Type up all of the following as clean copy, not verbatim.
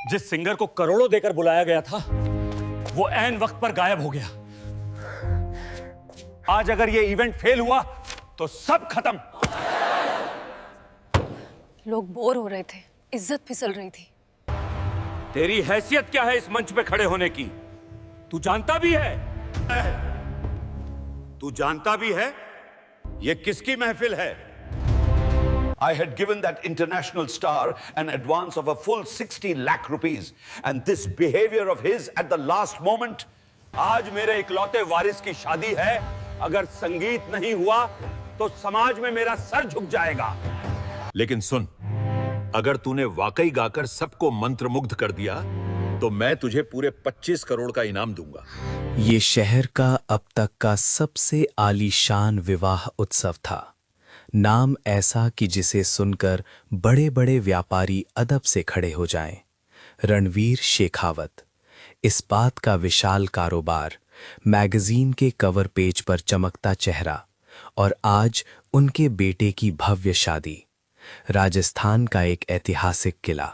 जिस सिंगर को करोड़ों देकर बुलाया गया था वो ऐन वक्त पर गायब हो गया। आज अगर ये इवेंट फेल हुआ तो सब खत्म। लोग बोर हो रहे थे, इज्जत फिसल रही थी। तेरी हैसियत क्या है इस मंच पे खड़े होने की? तू जानता भी है? तू जानता भी है ये किसकी महफिल है? I had given that international star an advance of a full 60 lakh rupees, and this behavior of his at the last moment. आज मेरे इकलौते वारिस की शादी है, अगर संगीत नहीं हुआ तो समाज में मेरा सर झुक जाएगा। लेकिन सुन, अगर तूने वाकई गाकर सबको मंत्रमुग्ध कर दिया तो मैं तुझे पूरे 25 करोड़ का इनाम दूंगा। ये शहर का अब तक का सबसे आलीशान विवाह उत्सव था। नाम ऐसा कि जिसे सुनकर बड़े बड़े व्यापारी अदब से खड़े हो जाएं। रणवीर शेखावत। इस बात का विशाल कारोबार, मैगजीन के कवर पेज पर चमकता चेहरा, और आज उनके बेटे की भव्य शादी। राजस्थान का एक ऐतिहासिक किला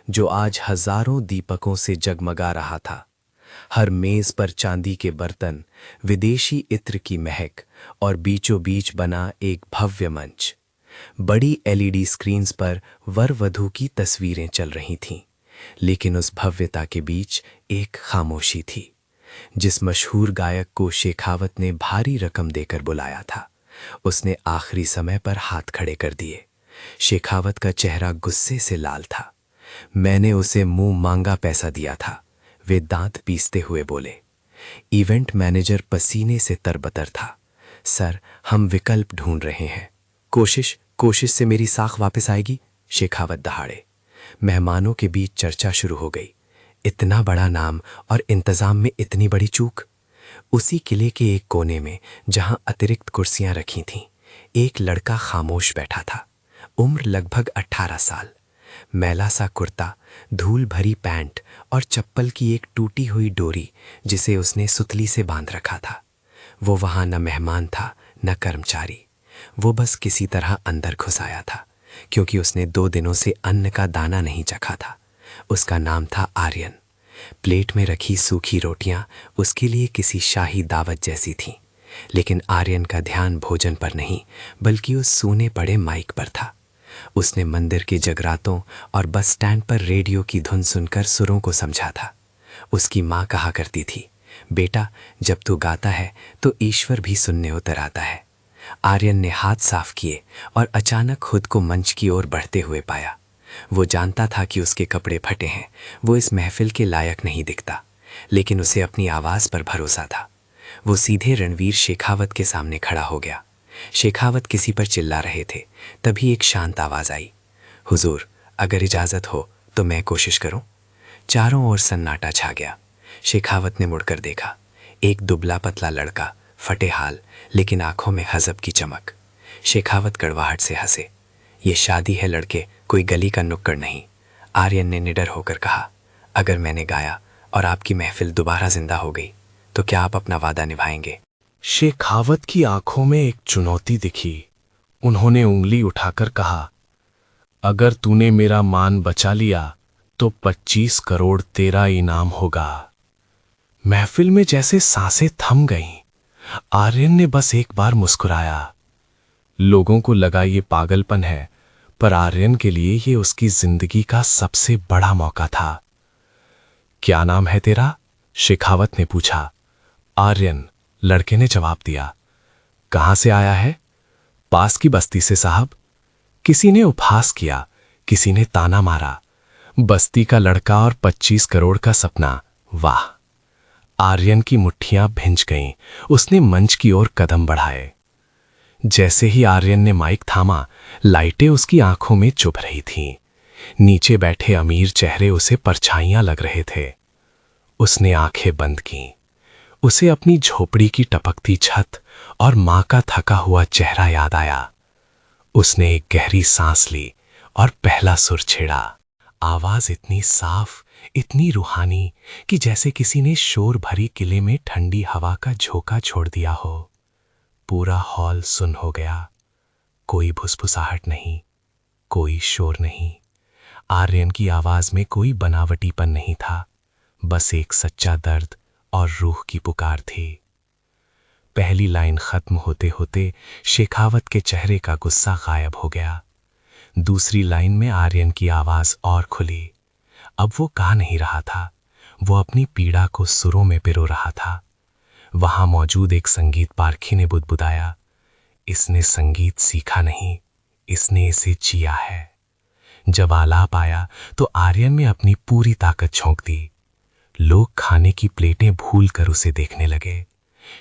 जो आज हजारों दीपकों से जगमगा रहा था। हर मेज पर चांदी के बर्तन, विदेशी इत्र की महक और बीचों बीच बना एक भव्य मंच। बड़ी एलईडी स्क्रीन्स पर वर वधू की तस्वीरें चल रही थीं, लेकिन उस भव्यता के बीच एक खामोशी थी। जिस मशहूर गायक को शेखावत ने भारी रकम देकर बुलाया था, उसने आखिरी समय पर हाथ खड़े कर दिए। शेखावत का चेहरा गुस्से से लाल था। मैंने उसे मुंह मांगा पैसा दिया था, वे दांत पीसते हुए बोले। इवेंट मैनेजर पसीने से तरबतर था। सर, हम विकल्प ढूंढ रहे हैं। कोशिश से मेरी साख वापस आएगी, शेखावत दहाड़े। मेहमानों के बीच चर्चा शुरू हो गई। इतना बड़ा नाम और इंतजाम में इतनी बड़ी चूक। उसी किले के एक कोने में जहां अतिरिक्त कुर्सियां रखी थीं, एक लड़का खामोश बैठा था। उम्र लगभग 18 साल। मैला सा कुर्ता, धूल भरी पैंट और चप्पल की एक टूटी हुई डोरी जिसे उसने सुतली से बांध रखा था। वो वहां न मेहमान था न कर्मचारी। वो बस किसी तरह अंदर घुस आया था, क्योंकि उसने 2 दिनों से अन्न का दाना नहीं चखा था। उसका नाम था आर्यन। प्लेट में रखी सूखी रोटियां उसके लिए किसी शाही दावत जैसी थीं, लेकिन आर्यन का ध्यान भोजन पर नहीं बल्कि उस सूने पड़े माइक पर था। उसने मंदिर के जगरातों और बस स्टैंड पर रेडियो की धुन सुनकर सुरों को समझा था। उसकी माँ कहा करती थी, बेटा, जब तू गाता है तो ईश्वर भी सुनने उतर आता है। आर्यन ने हाथ साफ किए और अचानक खुद को मंच की ओर बढ़ते हुए पाया। वो जानता था कि उसके कपड़े फटे हैं, वो इस महफिल के लायक नहीं दिखता, लेकिन उसे अपनी आवाज़ पर भरोसा था। वो सीधे रणवीर शेखावत के सामने खड़ा हो गया। शेखावत किसी पर चिल्ला रहे थे। तभी एक शांत आवाज़ आई, हुजूर, अगर इजाज़त हो तो मैं कोशिश करूं। चारों ओर सन्नाटा छा गया। शेखावत ने मुड़कर देखा। एक दुबला पतला लड़का, फटे हाल, लेकिन आंखों में हज़ब की चमक। शेखावत कड़वाहट से हंसे। ये शादी है लड़के, कोई गली का नुक्कड़ नहीं। आर्यन ने निडर होकर कहा, अगर मैंने गाया और आपकी महफिल दोबारा जिंदा हो गई तो क्या आप अपना वादा निभाएंगे? शेखावत की आंखों में एक चुनौती दिखी। उन्होंने उंगली उठाकर कहा, अगर तूने मेरा मान बचा लिया तो 25 करोड़ तेरा इनाम होगा। महफिल में जैसे सांसें थम गईं। आर्यन ने बस एक बार मुस्कुराया। लोगों को लगा ये पागलपन है, पर आर्यन के लिए ये उसकी जिंदगी का सबसे बड़ा मौका था। क्या नाम है तेरा? शेखावत ने पूछा। आर्यन, लड़के ने जवाब दिया। कहां से आया है? पास की बस्ती से साहब। किसी ने उपहास किया, किसी ने ताना मारा। बस्ती का लड़का और 25 करोड़ का सपना, वाह! आर्यन की मुट्ठियां भिंच गईं। उसने मंच की ओर कदम बढ़ाए। जैसे ही आर्यन ने माइक थामा, लाइटें उसकी आंखों में चुभ रही थीं। नीचे बैठे अमीर चेहरे उसे परछाइयां लग रहे थे। उसने आंखें बंद कीं। उसे अपनी झोपड़ी की टपकती छत और मां का थका हुआ चेहरा याद आया। उसने एक गहरी सांस ली और पहला सुर छेड़ा। आवाज इतनी साफ, इतनी रूहानी कि जैसे किसी ने शोर भरी किले में ठंडी हवा का झोंका छोड़ दिया हो। पूरा हॉल सुन हो गया। कोई फुसफुसाहट नहीं, कोई शोर नहीं। आर्यन की आवाज में कोई बनावटीपन नहीं था, बस एक सच्चा दर्द और रूह की पुकार थी। पहली लाइन खत्म होते होते शेखावत के चेहरे का गुस्सा गायब हो गया। दूसरी लाइन में आर्यन की आवाज और खुली। अब वो गा नहीं रहा था, वो अपनी पीड़ा को सुरों में पिरो रहा था। वहां मौजूद एक संगीत पारखी ने बुदबुदाया, इसने संगीत सीखा नहीं, इसने इसे जिया है। जब आलाप आया तो आर्यन ने अपनी पूरी ताकत झोंक दी। लोग खाने की प्लेटें भूल कर उसे देखने लगे।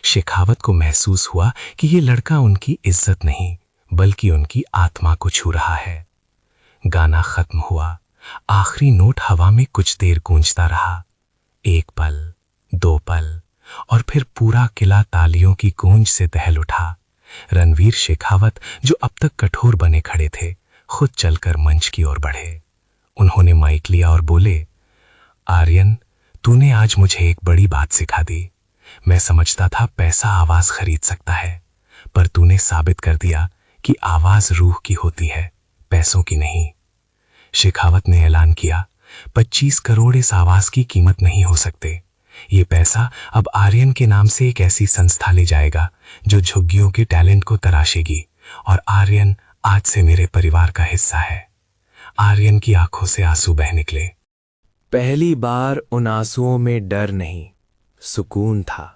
शेखावत को महसूस हुआ कि ये लड़का उनकी इज्जत नहीं बल्कि उनकी आत्मा को छू रहा है। गाना खत्म हुआ। आखिरी नोट हवा में कुछ देर गूंजता रहा। एक पल, दो पल और फिर पूरा किला तालियों की गूंज से दहल उठा। रणवीर शेखावत, जो अब तक कठोर बने खड़े थे, खुद चलकर मंच की ओर बढ़े। उन्होंने माइक लिया और बोले, आर्यन, तूने आज मुझे एक बड़ी बात सिखा दी। मैं समझता था पैसा आवाज खरीद सकता है, पर तूने साबित कर दिया कि आवाज रूह की होती है, पैसों की नहीं। शेखावत ने ऐलान किया, 25 करोड़ इस आवाज की कीमत नहीं हो सकते। ये पैसा अब आर्यन के नाम से एक ऐसी संस्था ले जाएगा जो झुग्गियों के टैलेंट को तराशेगी, और आर्यन आज से मेरे परिवार का हिस्सा है। आर्यन की आंखों से आंसू बह निकले। पहली बार उन आंसुओं में डर नहीं, सुकून था।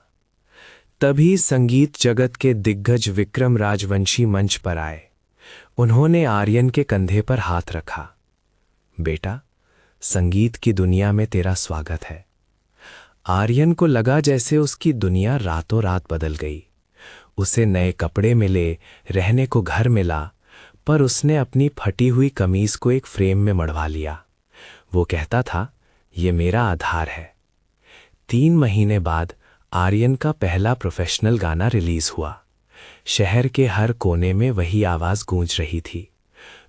तभी संगीत जगत के दिग्गज विक्रम राजवंशी मंच पर आए। उन्होंने आर्यन के कंधे पर हाथ रखा। बेटा, संगीत की दुनिया में तेरा स्वागत है। आर्यन को लगा जैसे उसकी दुनिया रातों रात बदल गई। उसे नए कपड़े मिले, रहने को घर मिला, पर उसने अपनी फटी हुई कमीज को एक फ्रेम में मढ़वा लिया। वो कहता था, ये मेरा आधार है। 3 महीने बाद आर्यन का पहला प्रोफेशनल गाना रिलीज हुआ। शहर के हर कोने में वही आवाज गूंज रही थी।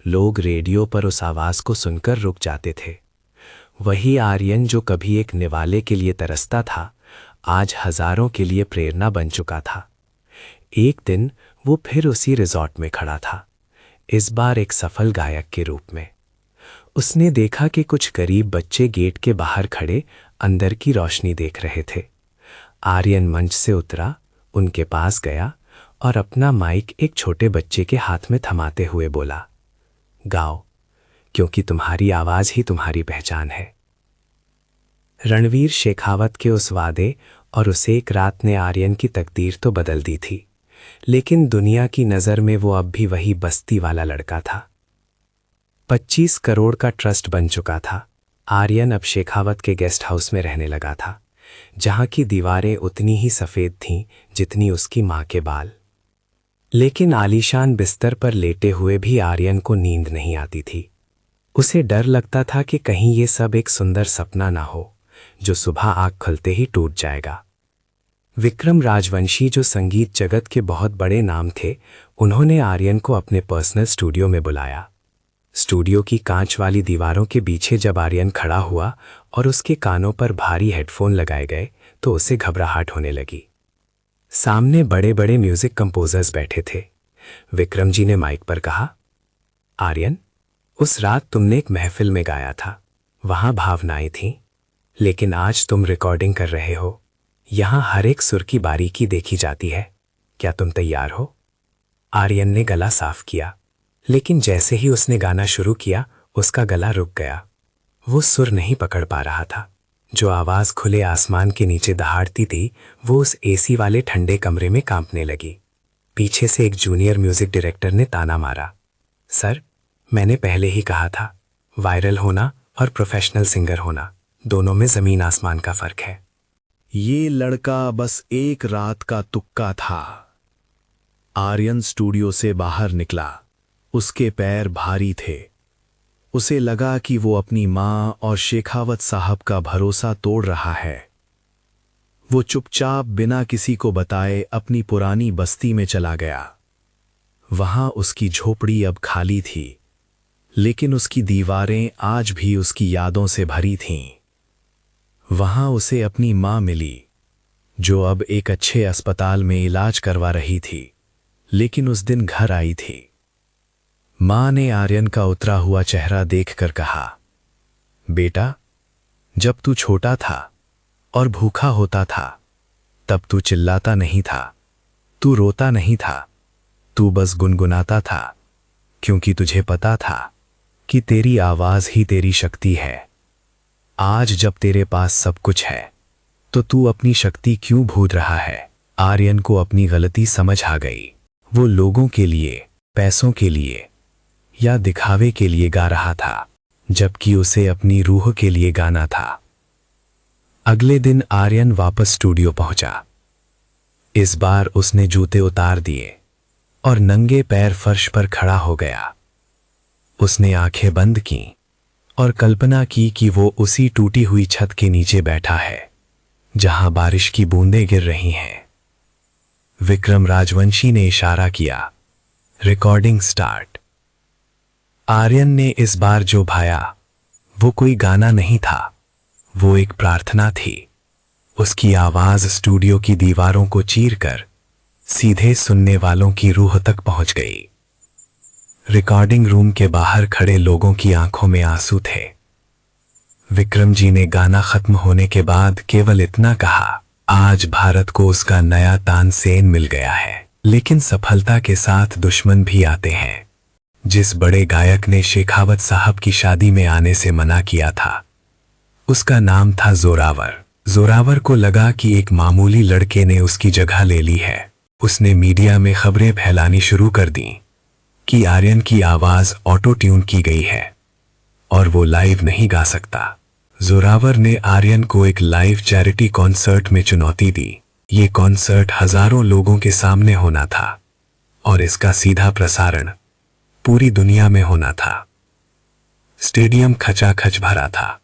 लोग रेडियो पर उस आवाज को सुनकर रुक जाते थे। वही आर्यन जो कभी एक निवाले के लिए तरसता था, आज हजारों के लिए प्रेरणा बन चुका था। एक दिन वो फिर उसी रिजॉर्ट में खड़ा था, इस बार एक सफल गायक के रूप में। उसने देखा कि कुछ गरीब बच्चे गेट के बाहर खड़े अंदर की रोशनी देख रहे थे। आर्यन मंच से उतरा, उनके पास गया और अपना माइक एक छोटे बच्चे के हाथ में थमाते हुए बोला, गाओ, क्योंकि तुम्हारी आवाज ही तुम्हारी पहचान है। रणवीर शेखावत के उस वादे और उस एक रात ने आर्यन की तकदीर तो बदल दी थी, लेकिन दुनिया की नज़र में वो अब भी वही बस्ती वाला लड़का था। 25 करोड़ का ट्रस्ट बन चुका था। आर्यन अब शेखावत के गेस्ट हाउस में रहने लगा था, जहां की दीवारें उतनी ही सफ़ेद थीं जितनी उसकी माँ के बाल। लेकिन आलीशान बिस्तर पर लेटे हुए भी आर्यन को नींद नहीं आती थी। उसे डर लगता था कि कहीं ये सब एक सुंदर सपना ना हो जो सुबह आँख खुलते ही टूट जाएगा। विक्रम राजवंशी, जो संगीत जगत के बहुत बड़े नाम थे, उन्होंने आर्यन को अपने पर्सनल स्टूडियो में बुलाया। स्टूडियो की कांच वाली दीवारों के पीछे जब आर्यन खड़ा हुआ और उसके कानों पर भारी हेडफोन लगाए गए तो उसे घबराहट होने लगी। सामने बड़े बड़े म्यूजिक कंपोजर्स बैठे थे। विक्रम जी ने माइक पर कहा, आर्यन, उस रात तुमने एक महफिल में गाया था, वहां भावनाएं थीं, लेकिन आज तुम रिकॉर्डिंग कर रहे हो। यहां हर एक सुर की बारीकी देखी जाती है। क्या तुम तैयार हो? आर्यन ने गला साफ किया, लेकिन जैसे ही उसने गाना शुरू किया उसका गला रुक गया। वो सुर नहीं पकड़ पा रहा था। जो आवाज खुले आसमान के नीचे दहाड़ती थी, वो उस एसी वाले ठंडे कमरे में कांपने लगी। पीछे से एक जूनियर म्यूजिक डायरेक्टर ने ताना मारा, सर, मैंने पहले ही कहा था, वायरल होना और प्रोफेशनल सिंगर होना दोनों में जमीन आसमान का फर्क है। ये लड़का बस एक रात का तुक्का था। आर्यन स्टूडियो से बाहर निकला। उसके पैर भारी थे। उसे लगा कि वो अपनी मां और शेखावत साहब का भरोसा तोड़ रहा है। वो चुपचाप बिना किसी को बताए अपनी पुरानी बस्ती में चला गया। वहां उसकी झोपड़ी अब खाली थी, लेकिन उसकी दीवारें आज भी उसकी यादों से भरी थीं। वहां उसे अपनी मां मिली, जो अब एक अच्छे अस्पताल में इलाज करवा रही थी, लेकिन उस दिन घर आई थी। मां ने आर्यन का उतरा हुआ चेहरा देखकर कहा, बेटा, जब तू छोटा था और भूखा होता था तब तू चिल्लाता नहीं था, तू रोता नहीं था, तू बस गुनगुनाता था, क्योंकि तुझे पता था कि तेरी आवाज ही तेरी शक्ति है। आज जब तेरे पास सब कुछ है तो तू अपनी शक्ति क्यों भूल रहा है? आर्यन को अपनी गलती समझ आ गई। वो लोगों के लिए, पैसों के लिए या दिखावे के लिए गा रहा था, जबकि उसे अपनी रूह के लिए गाना था। अगले दिन आर्यन वापस स्टूडियो पहुंचा। इस बार उसने जूते उतार दिए और नंगे पैर फर्श पर खड़ा हो गया। उसने आंखें बंद की और कल्पना की कि वो उसी टूटी हुई छत के नीचे बैठा है जहां बारिश की बूंदें गिर रही हैं। विक्रम राजवंशी ने इशारा किया, रिकॉर्डिंग स्टार्ट। आर्यन ने इस बार जो भाया वो कोई गाना नहीं था, वो एक प्रार्थना थी। उसकी आवाज स्टूडियो की दीवारों को चीरकर सीधे सुनने वालों की रूह तक पहुंच गई। रिकॉर्डिंग रूम के बाहर खड़े लोगों की आंखों में आंसू थे। विक्रम जी ने गाना खत्म होने के बाद केवल इतना कहा, आज भारत को उसका नया तानसेन मिल गया है। लेकिन सफलता के साथ दुश्मन भी आते हैं। जिस बड़े गायक ने शेखावत साहब की शादी में आने से मना किया था, उसका नाम था जोरावर। जोरावर को लगा कि एक मामूली लड़के ने उसकी जगह ले ली है। उसने मीडिया में खबरें फैलानी शुरू कर दी कि आर्यन की आवाज ऑटो ट्यून की गई है और वो लाइव नहीं गा सकता। जोरावर ने आर्यन को एक लाइव चैरिटी कॉन्सर्ट में चुनौती दी। ये कॉन्सर्ट हजारों लोगों के सामने होना था और इसका सीधा प्रसारण पूरी दुनिया में होना था। स्टेडियम खचाखच भरा था।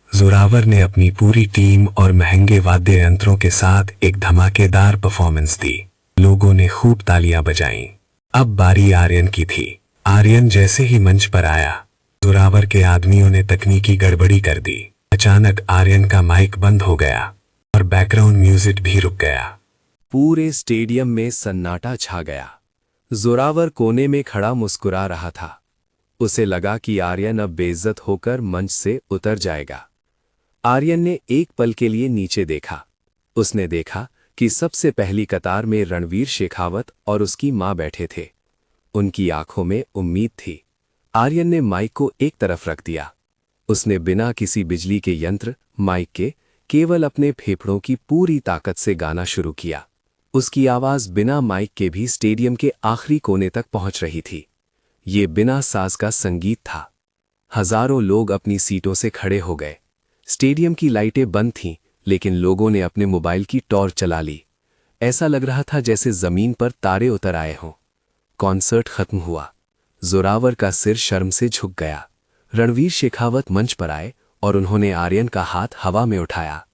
जोरावर ने अपनी पूरी टीम और महंगे वाद्य यंत्रों के साथ एक धमाकेदार परफॉर्मेंस दी। लोगों ने खूब तालियां बजाईं। अब बारी आर्यन की थी। आर्यन जैसे ही मंच पर आया, जोरावर के आदमियों ने तकनीकी गड़बड़ी कर दी। अचानक आर्यन का माइक बंद हो गया और बैकग्राउंड म्यूजिक भी रुक गया। पूरे स्टेडियम में सन्नाटा छा गया। जोरावर कोने में खड़ा मुस्कुरा रहा था। उसे लगा कि आर्यन अब बेइज्जत होकर मंच से उतर जाएगा। आर्यन ने एक पल के लिए नीचे देखा। उसने देखा कि सबसे पहली कतार में रणवीर शेखावत और उसकी मां बैठे थे। उनकी आंखों में उम्मीद थी। आर्यन ने माइक को एक तरफ रख दिया। उसने बिना किसी बिजली के यंत्र माइक के केवल अपने फेफड़ों की पूरी ताकत से गाना शुरू किया। उसकी आवाज बिना माइक के भी स्टेडियम के आखिरी कोने तक पहुंच रही थी। ये बिना साज का संगीत था। हजारों लोग अपनी सीटों से खड़े हो गए। स्टेडियम की लाइटें बंद थीं, लेकिन लोगों ने अपने मोबाइल की टॉर्च चला ली। ऐसा लग रहा था जैसे जमीन पर तारे उतर आए हों। कॉन्सर्ट खत्म हुआ। जोरावर का सिर शर्म से झुक गया। रणवीर शेखावत मंच पर आए और उन्होंने आर्यन का हाथ हवा में उठाया।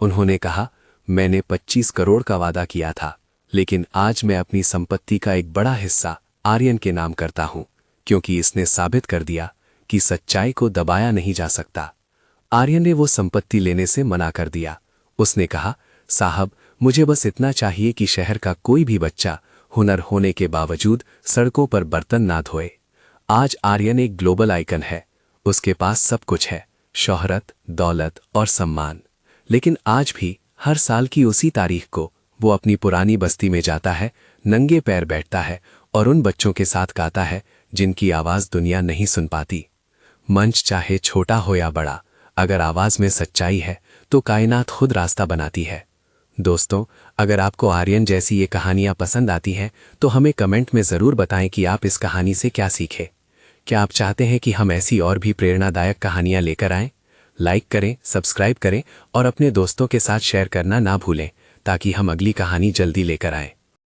उन्होंने कहा, मैंने 25 करोड़ का वादा किया था, लेकिन आज मैं अपनी संपत्ति का एक बड़ा हिस्सा आर्यन के नाम करता हूं, क्योंकि इसने साबित कर दिया कि सच्चाई को दबाया नहीं जा सकता। आर्यन ने वो संपत्ति लेने से मना कर दिया। उसने कहा, साहब, मुझे बस इतना चाहिए कि शहर का कोई भी बच्चा हुनर होने के बावजूद सड़कों पर बर्तन ना धोए। आज आर्यन एक ग्लोबल आइकन है। उसके पास सब कुछ है, शोहरत, दौलत और सम्मान। लेकिन आज भी हर साल की उसी तारीख को वो अपनी पुरानी बस्ती में जाता है, नंगे पैर बैठता है और उन बच्चों के साथ गाता है जिनकी आवाज दुनिया नहीं सुन पाती। मंच चाहे छोटा हो या बड़ा, अगर आवाज में सच्चाई है तो कायनात खुद रास्ता बनाती है। दोस्तों, अगर आपको आर्यन जैसी ये कहानियां पसंद आती हैं तो हमें कमेंट में ज़रूर बताएं कि आप इस कहानी से क्या सीखे। क्या आप चाहते हैं कि हम ऐसी और भी प्रेरणादायक कहानियां लेकर आएं? लाइक करें, सब्सक्राइब करें और अपने दोस्तों के साथ शेयर करना ना भूलें, ताकि हम अगली कहानी जल्दी लेकर आएं।